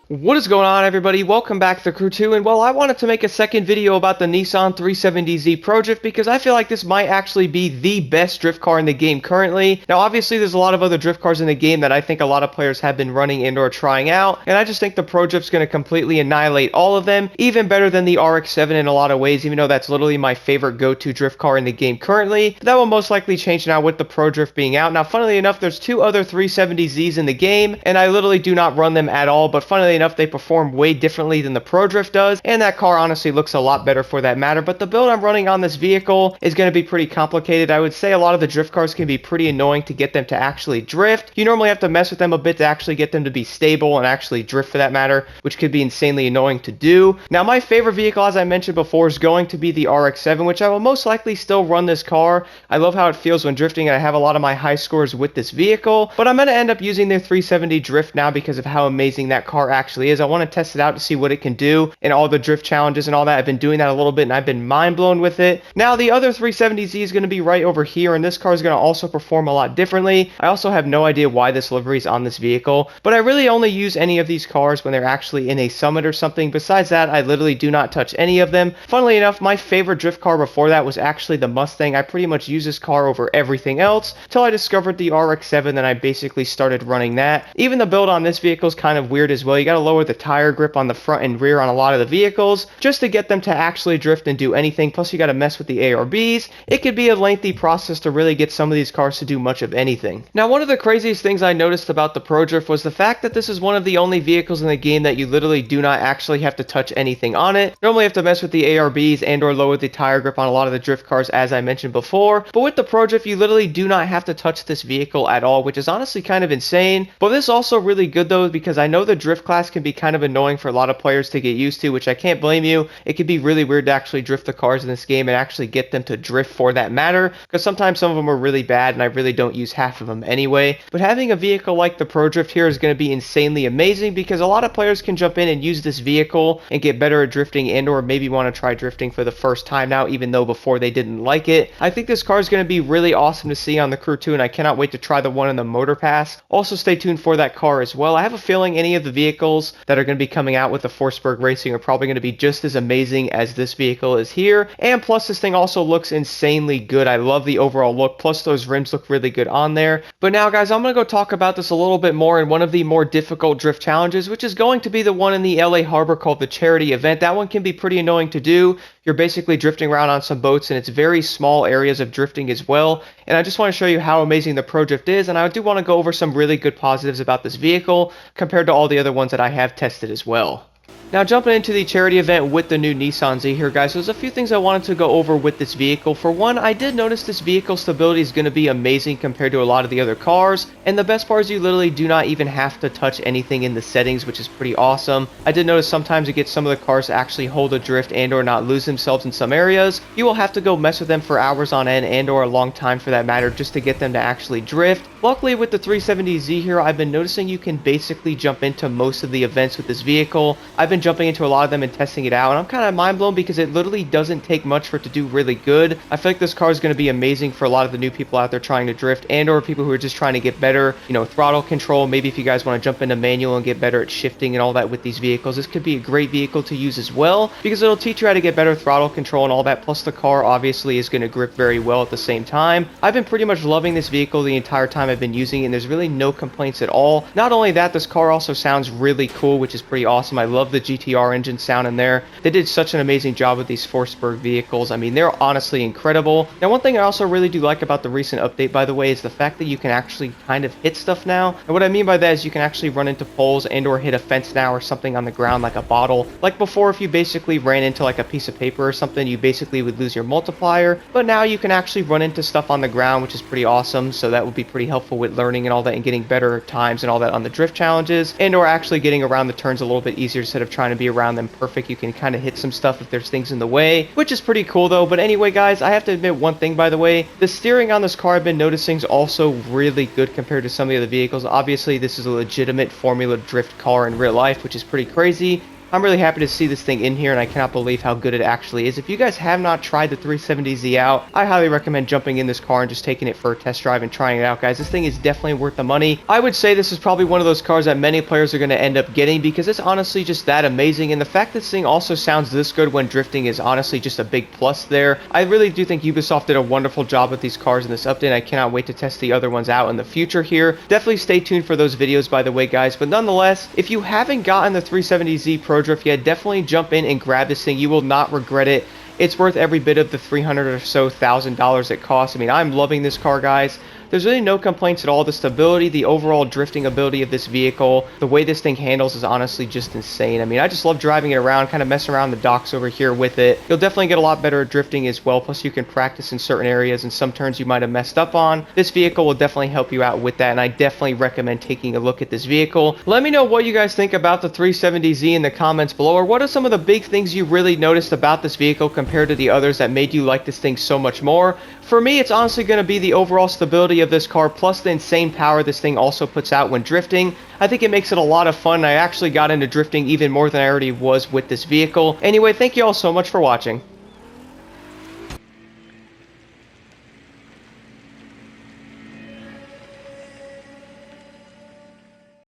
What is going on, everybody? Welcome back to Crew 2, and well, I wanted to make a second video about the Nissan 370Z Pro Drift because I feel like this might actually be the best drift car in the game currently. Now, obviously, there's a lot of other drift cars in the game that I think a lot of players have been running and or trying out, and I just think the Pro Drift's going to completely annihilate all of them, even better than the RX-7 in a lot of ways, even though that's literally my favorite go-to drift car in the game currently. That will most likely change now with the Pro Drift being out. Now, funnily enough, there's two other 370Zs in the game, and I literally do not run them at all, but funnily enough, they perform way differently than the Pro Drift does, and that car honestly looks a lot better for that matter. But the build I'm running on this vehicle is going to be pretty complicated. I would say a lot of the drift cars can be pretty annoying to get them to actually drift. You normally have to mess with them a bit to actually get them to be stable and actually drift for that matter, which could be insanely annoying to do. Now, my favorite vehicle, as I mentioned before, is going to be the RX-7, which I will most likely still run this car. I love how it feels when drifting, and I have a lot of my high scores with this vehicle, but I'm going to end up using their 370 drift now because of how amazing that car actually is. I want to test it out to see what it can do in all the drift challenges and all that. I've been doing that a little bit and I've been mind blown with it. Now, the other 370Z is going to be right over here, and this car is going to also perform a lot differently. I also have no idea why this livery is on this vehicle, but I really only use any of these cars when they're actually in a summit or something. Besides that, I literally do not touch any of them. Funnily enough, my favorite drift car before that was actually the Mustang. I pretty much use this car over everything else till I discovered the RX-7, then I basically started running that. Even the build on this vehicle is kind of weird as well. You got to lower the tire grip on the front and rear on a lot of the vehicles just to get them to actually drift and do anything. Plus, you got to mess with the ARBs. It could be a lengthy process to really get some of these cars to do much of anything. Now, one of the craziest things I noticed about the Pro Drift was the fact that this is one of the only vehicles in the game that you literally do not actually have to touch anything on it. Normally, you have to mess with the ARBs and or lower the tire grip on a lot of the drift cars, as I mentioned before. But with the Pro Drift, you literally do not have to touch this vehicle at all, which is honestly kind of insane. But this is also really good though, because I know the drift class can be kind of annoying for a lot of players to get used to, which I can't blame you. It can be really weird to actually drift the cars in this game and actually get them to drift for that matter, because sometimes some of them are really bad and I really don't use half of them anyway. But having a vehicle like the Pro Drift here is going to be insanely amazing, because a lot of players can jump in and use this vehicle and get better at drifting and or maybe want to try drifting for the first time now, even though before they didn't like it. I think this car is going to be really awesome to see on the Crew 2, and I cannot wait to try the one in the Motor Pass. Also, stay tuned for that car as well. I have a feeling any of the vehicles that are going to be coming out with the Forsberg Racing are probably going to be just as amazing as this vehicle is here. And plus, this thing also looks insanely good. I love the overall look. Plus, those rims look really good on there. But now, guys, I'm going to go talk about this a little bit more in one of the more difficult drift challenges, which is going to be the one in the LA Harbor called the Charity Event. That one can be pretty annoying to do. You're basically drifting around on some boats, and it's very small areas of drifting as well. And I just want to show you how amazing the Pro Drift is, and I do want to go over some really good positives about this vehicle compared to all the other ones that I have tested as well. Now, jumping into the charity event with the new Nissan Z here, guys, there's a few things I wanted to go over with this vehicle. For one, I did notice this vehicle stability is going to be amazing compared to a lot of the other cars, and the best part is you literally do not even have to touch anything in the settings, which is pretty awesome. I did notice sometimes you get some of the cars to actually hold a drift and or not lose themselves in some areas. You will have to go mess with them for hours on end and or a long time for that matter just to get them to actually drift. Luckily, with the 370Z here, I've been noticing you can basically jump into most of the events with this vehicle. I've been jumping into a lot of them and testing it out, and I'm kind of mind blown because it literally doesn't take much for it to do really good. I feel like this car is going to be amazing for a lot of the new people out there trying to drift and or people who are just trying to get better, throttle control. Maybe if you guys want to jump into manual and get better at shifting and all that with these vehicles, this could be a great vehicle to use as well, because it'll teach you how to get better throttle control and all that. Plus, the car obviously is going to grip very well at the same time. I've been pretty much loving this vehicle the entire time I've been using it, and there's really no complaints at all. Not only that, this car also sounds really cool, which is pretty awesome. I love the GTR engine sound in there. They did such an amazing job with these Forsberg vehicles. I mean, they're honestly incredible. Now, one thing I also really do like about the recent update, by the way, is the fact that you can actually kind of hit stuff now. And what I mean by that is you can actually run into poles and or hit a fence now or something on the ground like a bottle. Like before, if you basically ran into like a piece of paper or something, you basically would lose your multiplier. But now you can actually run into stuff on the ground, which is pretty awesome. So that would be pretty helpful with learning and all that and getting better times and all that on the drift challenges, and or actually getting around the turns a little bit easier instead of trying to be around them perfect. You can kind of hit some stuff if there's things in the way, which is pretty cool though. But anyway, guys, I have to admit one thing, by the way. The steering on this car I've been noticing is also really good compared to some of the other vehicles. Obviously, this is a legitimate Formula Drift car in real life, which is pretty crazy. I'm really happy to see this thing in here, and I cannot believe how good it actually is. If you guys have not tried the 370Z out, I highly recommend jumping in this car and just taking it for a test drive and trying it out, guys. This thing is definitely worth the money. I would say this is probably one of those cars that many players are going to end up getting because it's honestly just that amazing, and the fact that this thing also sounds this good when drifting is honestly just a big plus there. I really do think Ubisoft did a wonderful job with these cars in this update. I cannot wait to test the other ones out in the future here. Definitely stay tuned for those videos, by the way, guys. But nonetheless, if you haven't gotten the 370Z Pro Drift yet, definitely jump in and grab this thing. You will not regret it. It's worth every bit of the $300 or so thousand it costs. I mean, I'm loving this car, guys. There's really no complaints at all. The stability, the overall drifting ability of this vehicle, the way this thing handles is honestly just insane. I mean, I just love driving it around, kind of messing around the docks over here with it. You'll definitely get a lot better at drifting as well. Plus, you can practice in certain areas and some turns you might have messed up on. This vehicle will definitely help you out with that, and I definitely recommend taking a look at this vehicle. Let me know what you guys think about the 370Z in the comments below, or what are some of the big things you really noticed about this vehicle compared to the others that made you like this thing so much more. For me, it's honestly going to be the overall stability of this car, plus the insane power this thing also puts out when drifting. I think it makes it a lot of fun. I actually got into drifting even more than I already was with this vehicle. Anyway, thank you all so much for watching.